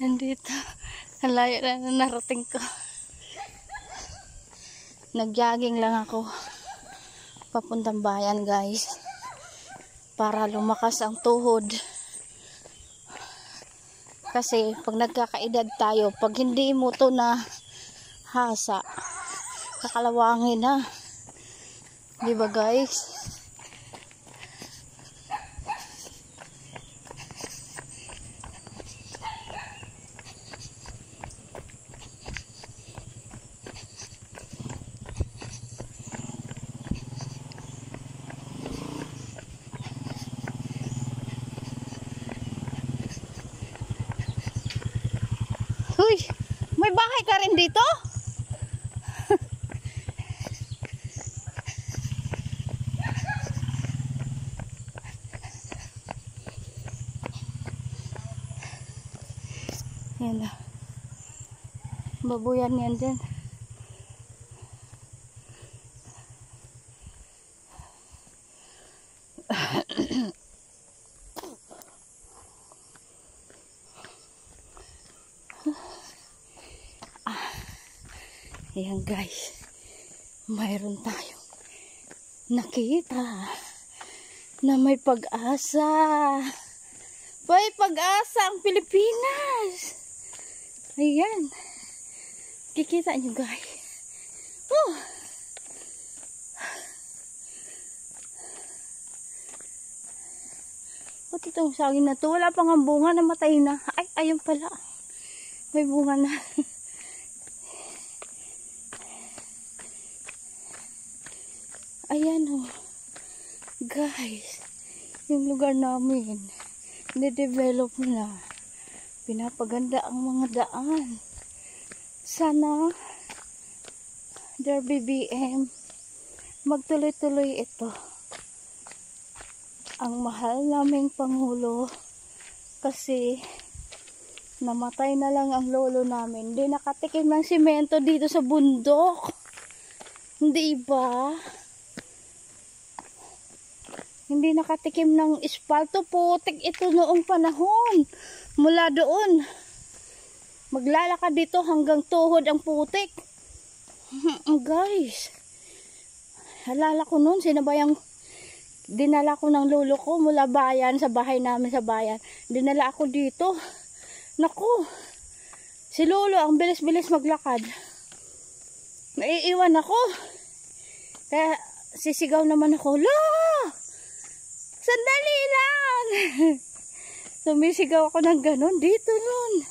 Nandito. Ang layo na narating ko. Nag-jogging lang ako. Papuntang bayan, guys. Para lumakas ang tuhod. Kasi pag nagkakaedad tayo, pag hindi mo to na hasa, kakalawangin na. Diba, guys? Uy, may bahay ka rin dito? Yan na. Babuyan yan din. Ayan, guys, mayroon tayong nakita na may pag-asa. May pag-asa ang Pilipinas. Ayan, kikita nyo, guys. Oh. Ba't itong saging na to? Wala pang ang bunga, namatay na. Ay, ayun pala, may bunga na. Ayan, oh, guys, yung lugar namin nidevelop na, pinapaganda ang mga daan. Sana der BBM magtuloy-tuloy ito. Ang mahal naming Pangulo, kasi namatay na lang ang lolo namin, hindi nakatikim ng simento dito sa bundok, hindi ba? Hindi nakatikim ng espalto, putik ito noong panahon. Mula doon, maglalakad dito hanggang tuhod ang putik. Guys, halala ko noon, sinabayang dinala ko ng lolo ko mula bayan, sa bahay namin sa bayan. Dinala ako dito. Naku, si lolo ang bilis-bilis maglakad. Naiiwan ako. Kaya sisigaw naman ako, "La! Sandali lang!" Sumisigaw ako ng ganon dito nun.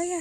Kaya